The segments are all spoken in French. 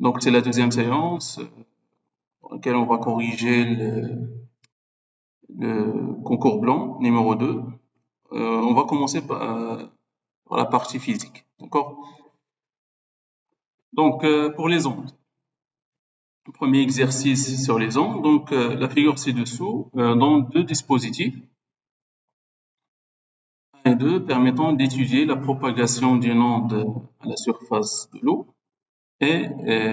Donc, c'est la deuxième séance dans laquelle on va corriger le concours blanc numéro 2. On va commencer par la partie physique. D'accord? Donc, pour les ondes. Premier exercice sur les ondes. Donc, la figure ci-dessous, dans deux dispositifs. 1 et 2 permettant d'étudier la propagation d'une onde à la surface de l'eau et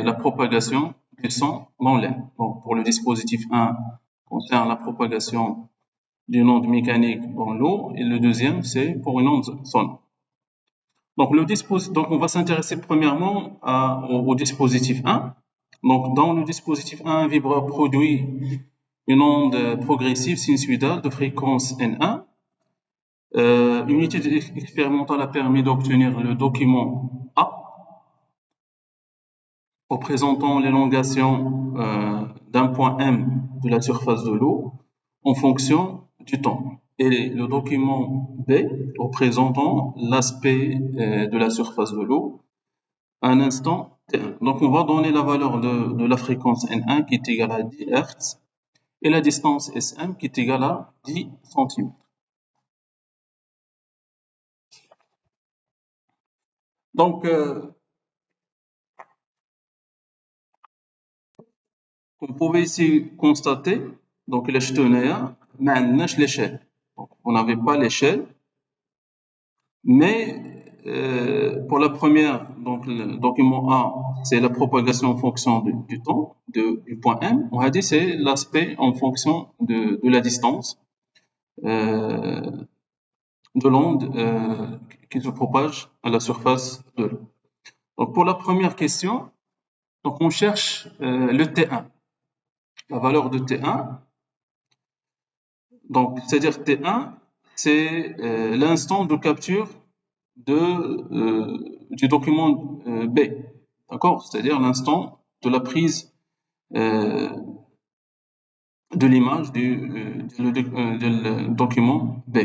la propagation du son dans l'air. Donc, pour le dispositif 1, concerne la propagation d'une onde mécanique dans l'eau et le deuxième, c'est pour une onde sonore. Donc, donc on va s'intéresser premièrement au dispositif 1. Donc, dans le dispositif 1, un vibreur produit une onde progressive sinusoïdale de fréquence N1. Une étude expérimentale a permis d'obtenir le document A représentant l'élongation d'un point M de la surface de l'eau en fonction du temps. Et le document B représentant l'aspect de la surface de l'eau à un instant T1. Donc on va donner la valeur de la fréquence N1 qui est égale à 10 Hz et la distance SM qui est égale à 10 cm. Donc vous pouvez ici constater donc l'échelle. Donc on n'avait pas l'échelle, mais pour la première, donc le document A, c'est la propagation en fonction du temps, du point M. On a dit c'est l'aspect en fonction de la distance de l'onde qui se propage à la surface de l'eau. Donc pour la première question, donc on cherche le T1, la valeur de T1. Donc c'est-à-dire T1, c'est l'instant de capture du document B, d'accord? C'est-à-dire l'instant de la prise de l'image du document B.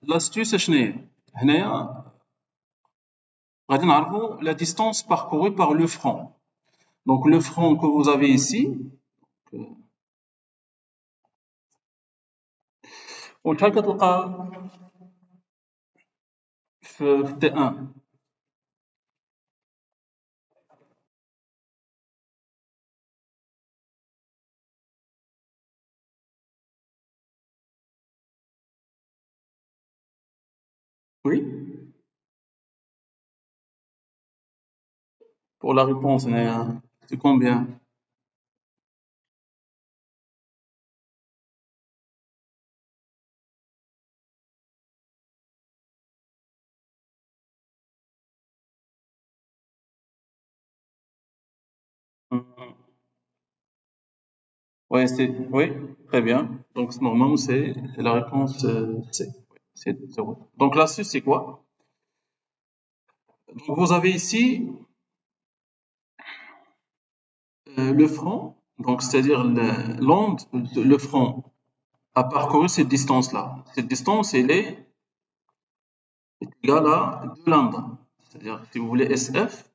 L'astuce, c'est la distance parcourue par le front. Donc le front que vous avez ici, وشحال كتلقى في T1. Oui. Pour la réponse, c'est combien? Ouais, oui, très bien. Donc, normalement, c'est la réponse C. C'est 0. Donc, l'astuce, c'est quoi? Donc, vous avez ici le front, donc c'est-à-dire l'onde, le front a parcouru cette distance-là. Cette distance, elle est égale à 2 lambda. C'est-à-dire, si vous voulez SF,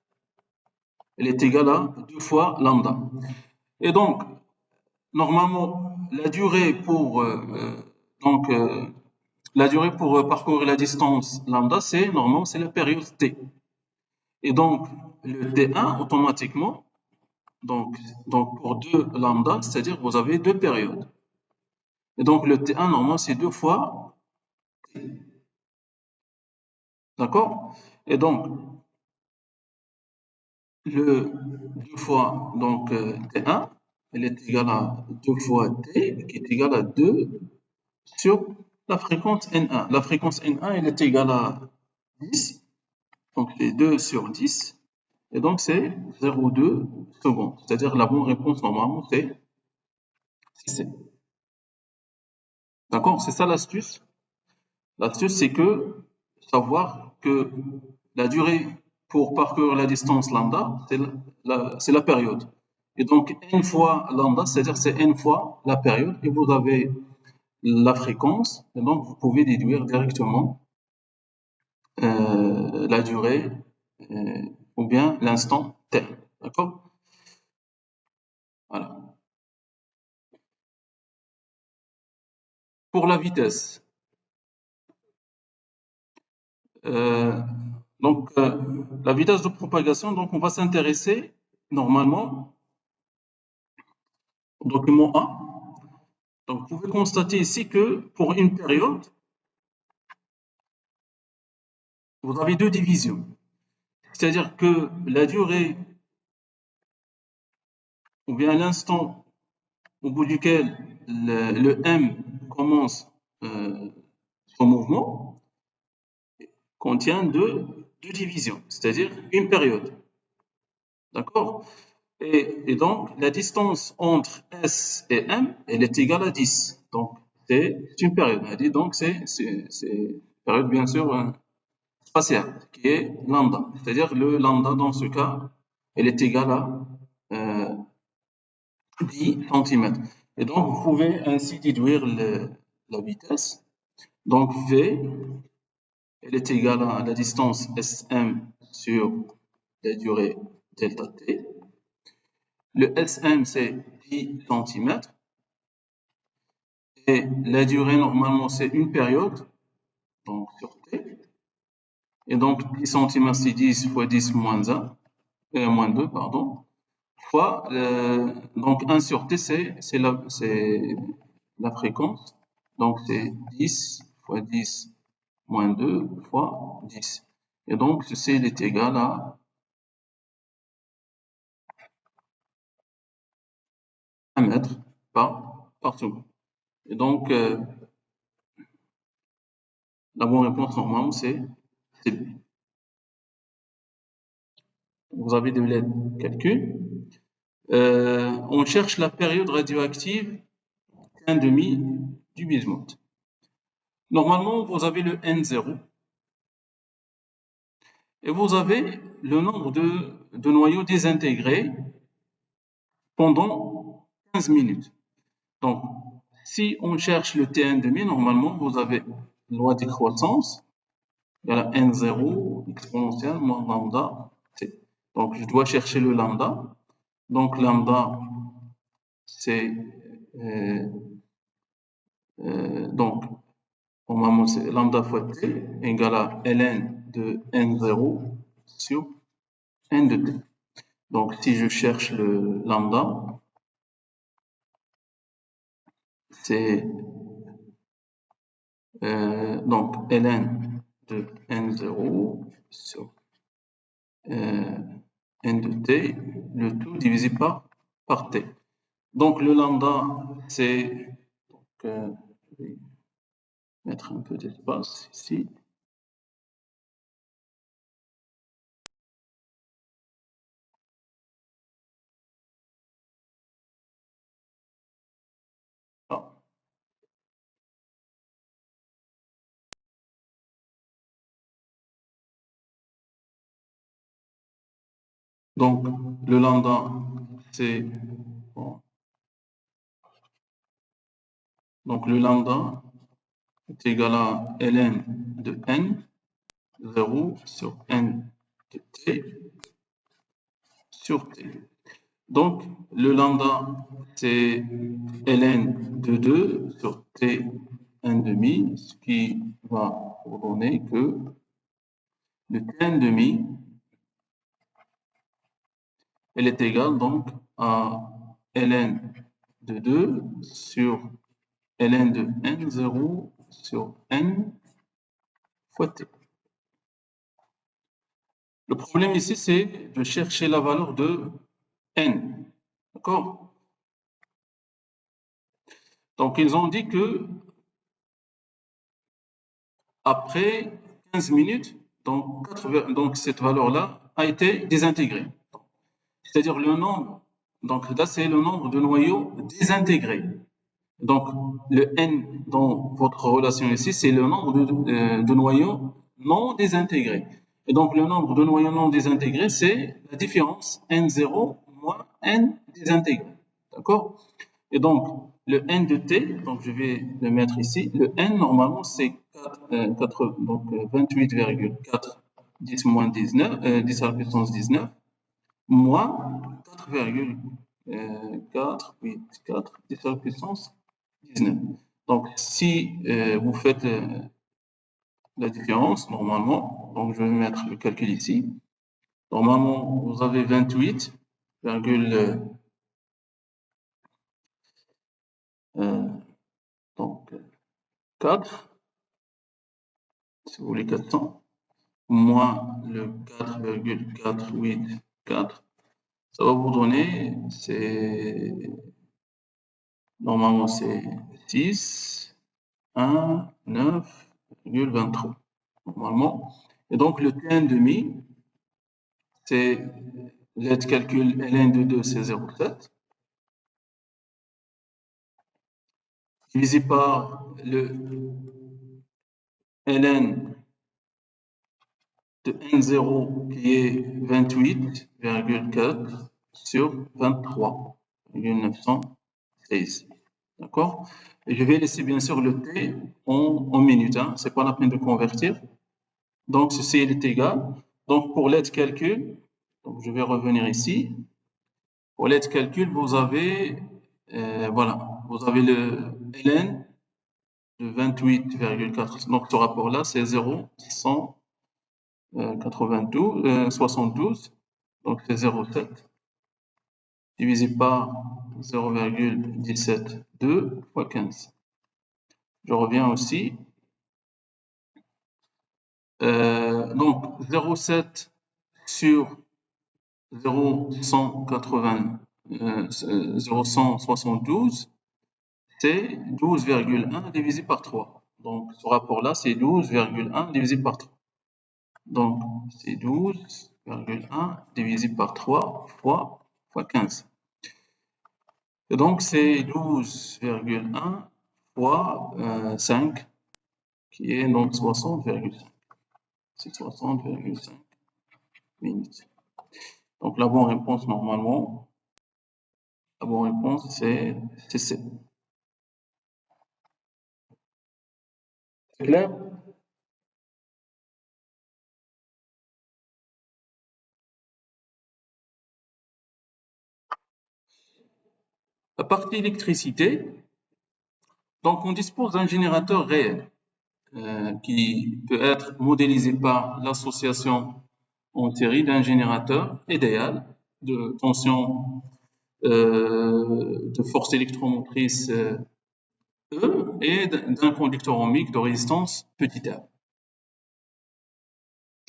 elle est égale à 2 fois lambda. Et donc, normalement, la durée pour parcourir la distance lambda, normalement c'est la période T. Et donc le T1 automatiquement, donc pour 2 lambda, c'est-à-dire que vous avez 2 périodes. Et donc le T1 normalement c'est 2 fois T. D'accord? Et donc le 2 fois donc T1, elle est égale à 2 fois T, qui est égale à 2 sur la fréquence N1. La fréquence N1, elle est égale à 10, donc c'est 2 sur 10, et donc c'est 0,2 secondes. C'est-à-dire la bonne réponse normalement c'est C. D'accord? C'est ça l'astuce. L'astuce c'est que savoir que la durée pour parcourir la distance lambda, c'est la période. Et donc n fois lambda, c'est-à-dire c'est n fois la période, et vous avez la fréquence, et donc vous pouvez déduire directement la durée ou bien l'instant terme. D'accord? Voilà. Pour la vitesse, la vitesse de propagation, donc on va s'intéresser normalement au document A. Donc vous pouvez constater ici que pour une période, vous avez deux divisions. C'est-à-dire que la durée, ou bien l'instant au bout duquel le M commence son mouvement, contient deux divisions, c'est-à-dire une période. D'accord? Et donc, la distance entre S et M, elle est égale à 10. Donc, c'est une période. Donc, c'est une période, bien sûr, spatiale, qui est lambda. C'est-à-dire le lambda, dans ce cas, elle est égale à 10 cm. Et donc, vous pouvez ainsi déduire la vitesse. Donc, V, elle est égale à la distance SM sur la durée delta T. Le SM, c'est 10 cm. Et la durée, normalement, c'est une période, donc sur T. Et donc, 10 cm, c'est 10 fois 10 moins 1, moins 2, pardon, fois, donc 1 sur T, c'est la fréquence. Donc, c'est 10 fois 10 moins 2 fois 10. Et donc, ceci est égal à 1 mètre par seconde. Et donc, la bonne réponse normalement, c'est B. Vous avez des calculs. On cherche la période radioactive 1/2 du bismuth. Normalement, vous avez le N0 et vous avez le nombre de noyaux désintégrés pendant 15 minutes. Donc, si on cherche le T1/2, normalement, vous avez loi de croissance, il y a la N0 exponentielle moins lambda T. Donc, je dois chercher le lambda. Donc, lambda, c'est donc, normalement, c'est lambda fois T égale à ln de N0 sur N de T. Donc, si je cherche le lambda, c'est donc ln de N0 sur N de T, le tout divisé par T. Donc, le lambda, c'est... je vais mettre un peu d'espace ici. Ah. Donc, le lambda, c'est... Bon. Donc, le lambda est égal à ln de n, 0 sur n de t sur t. Donc, le lambda, c'est ln de 2 sur t 1/2, ce qui va vous donner que le t 1/2, elle est égale donc à ln de 2 sur ln de n0 sur n fois t. Le problème ici, c'est de chercher la valeur de n. D'accord? Donc, ils ont dit que après 15 minutes, donc cette valeur-là a été désintégrée. C'est-à-dire le nombre, donc là, c'est le nombre de noyaux désintégrés. Donc, le n dans votre relation ici, c'est le nombre de noyaux non désintégrés. Et donc, le nombre de noyaux non désintégrés, c'est la différence n0 moins n désintégré. D'accord? Et donc, le n de t, donc je vais le mettre ici, le n, normalement, c'est 28,4 10 moins 19, 10 à la puissance 19. moins 4,484 10 à la puissance 19. Donc, si vous faites la différence, normalement, donc je vais mettre le calcul ici. Normalement, vous avez 28,4, donc 4, si vous voulez 400, moins le 4,484, ça va vous donner, normalement c'est 6, 1, 9,23, normalement. Et donc le T1,5, c'est l'aide calcul ln de 2, c'est 0,7. Divisé par le ln de N0 qui est 28,4 sur 23,916. D'accord? Et je vais laisser bien sûr le T en minutes. Hein. Ce n'est pas la peine de convertir. Donc, ceci est égal. Donc, pour l'aide calcul, donc je vais revenir ici. Pour l'aide calcul, vous avez, voilà, vous avez le ln de 28,4. Donc, ce rapport-là, c'est 0,172, donc c'est 0,7 divisé par 0,172 fois 15. Je reviens aussi. Donc 0,7 sur 0,172, c'est 12,1 divisé par 3. Donc ce rapport-là, c'est 12,1 divisé par 3. Donc c'est 12,1 divisé par 3 fois 15. Et donc, c'est 12,1 fois 5, qui est donc 60,5. C'est 60,5 minutes. Donc, la bonne réponse, normalement, la bonne réponse, c'est C. C'est clair? La partie électricité, donc on dispose d'un générateur réel qui peut être modélisé par l'association en série d'un générateur idéal de tension de force électromotrice E et d'un conducteur ohmique de résistance petit r.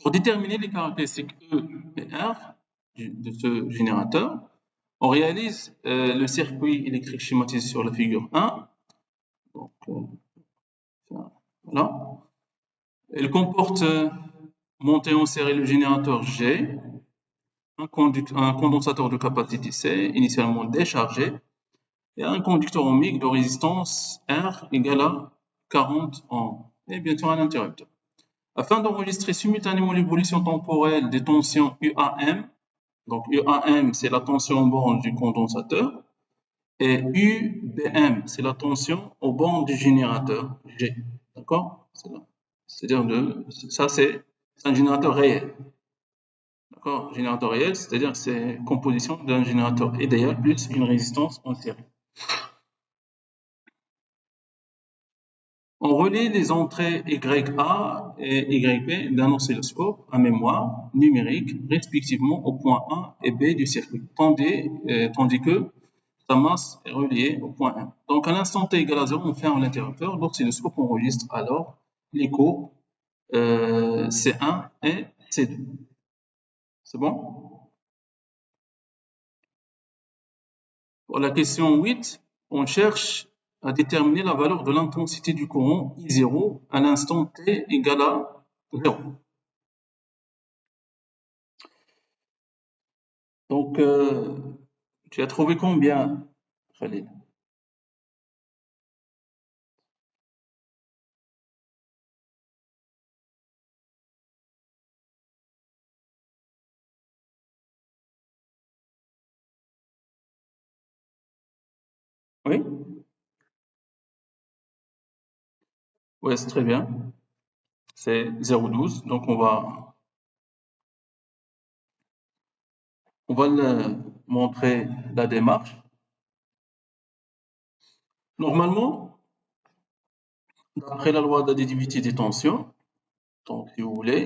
Pour déterminer les caractéristiques E et R de ce générateur, on réalise le circuit électrique schématisé sur la figure 1. Donc, voilà. Il comporte monté en série le générateur G, un condensateur de capacité C, initialement déchargé, et un conducteur ohmique de résistance R égale à 40 ohms, et bien sûr un interrupteur. Afin d'enregistrer simultanément l'évolution temporelle des tensions UAM, donc UAM c'est la tension en borne du condensateur, et UBM c'est la tension au borne du générateur G. D'accord? C'est-à-dire ça c'est un générateur réel. D'accord? Générateur réel, c'est-à-dire c'est composition d'un générateur idéal plus une résistance en série. On relie les entrées YA et YB d'un oscilloscope à mémoire numérique respectivement au point A et B du circuit, tandis que sa masse est reliée au point 1. Donc à l'instant t égale à 0, on ferme l'interrupteur, l'oscilloscope enregistre alors l'écho C1 et C2. C'est bon? Pour la question 8, on cherche à déterminer la valeur de l'intensité du courant I0 à l'instant t égale à 0. Donc, tu as trouvé combien, Khalid? Oui? Oui, c'est très bien. C'est 0,12. Donc, on va On va montrer la démarche. Normalement, d'après la loi de l'additivité des tensions, donc si vous voulez,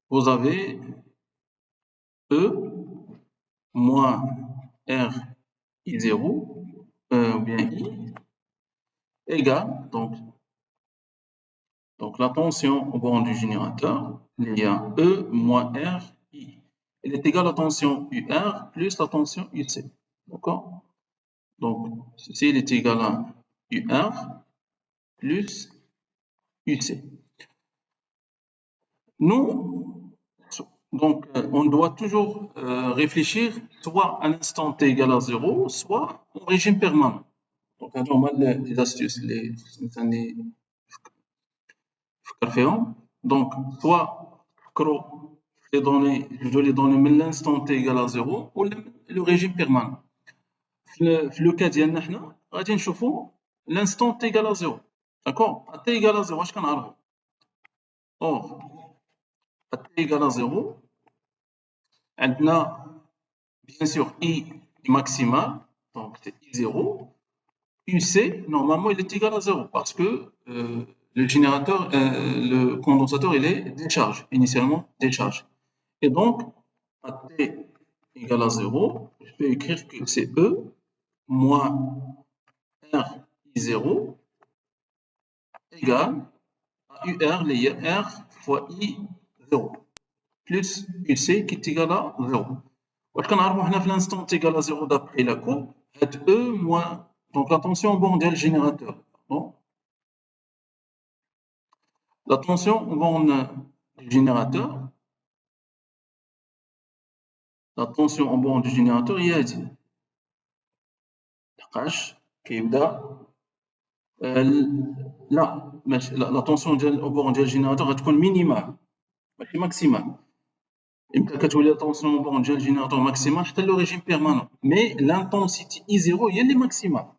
vous avez E moins R I0 ou bien I égale donc la tension au borne du générateur, il y a E moins R I. Elle est égale à la tension UR plus la tension UC. D'accord? Donc, ceci est égal à UR plus UC. Nous, donc, on doit toujours réfléchir soit à l'instant t égale à 0, soit au régime permanent. Donc, normal, les astuces, les donc, soit je dois les donner mais l'instant t égale à 0 ou le régime permanent. في لو كا ديالنا حنا غادي نشوفوا l'instant t égale à 0. D'accord? À t égale à 0 اش كنعرفوا؟ Or, à t égale à 0, عندنا bien sûr I maximal, donc c'est I0. UC, normalement, il est égal à 0 parce que le générateur, le condensateur, il est décharge, initialement décharge. Et donc, à T égale à 0, je peux écrire que c'est E moins R I0 égale à UR, les R fois I0 plus UC qui est égal à 0. واش كنعرفوا حنا في l'instant t égale à 0 d'après la courbe هاد E moins donc la tension au borne ديال الجينيراتور. Bon. La tension au borne du générateur, la tension au borne du générateur هي هادي. لحقاش كيبدا لا ماشي لا tension ديال au borne ديال الجينيراتور غتكون مينيمال ماشي ماكسيمال. يمكن كتولي لا tension au borne ديال الجينيراتور ماكسيمال حتى لو ريجيم بيرمانون مي l'intensité I0 هي اللي ماكسيمال.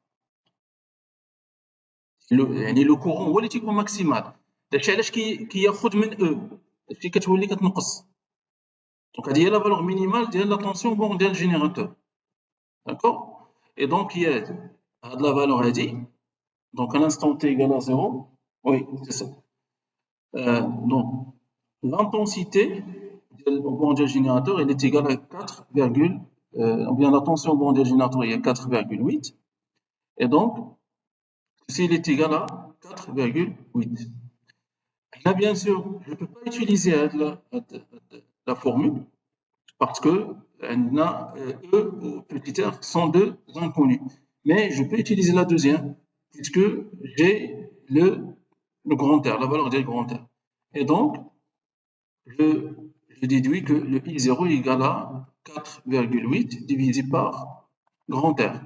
يعني لو كورون هو اللي تيكون ماكسيمال. داكشي علاش كياخذ من او فين كتولي كتنقص. دونك هذه هي لا فالور مينيمال ديال لا طونسيون بون ديال الجينيراتور. داكور اي دونك هي هاد لا فالور هادي دونك à l'instant t égale à 0 oui c'est ça donc l'intensité au borne du générateur elle est égale à 4, ou bien la tension au borne du générateur il y a 4,8 et donc ceci il est égal à 4,8. Là, bien sûr, je ne peux pas utiliser la formule parce que E ou petit r sont deux inconnus. Mais je peux utiliser la deuxième puisque j'ai le grand R, la valeur du grand R. Et donc, je déduis que le I0 est égal à 4,8 divisé par grand R.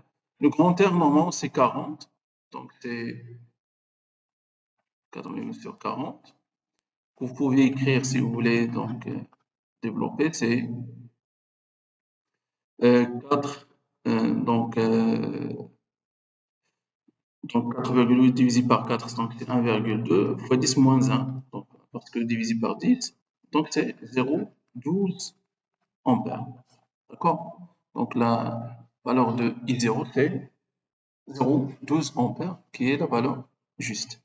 Le grand R, normalement, c'est 40. Donc, c'est 80 sur 40. Vous pouvez écrire si vous voulez donc développer, c'est 4 donc 4,8 divisé par 4 donc c'est 1,2 fois 10 moins 1 donc, parce que divisé par 10 donc c'est 0,12 ampères. D'accord? Donc la valeur de I0 c'est 0,12 ampères qui est la valeur juste.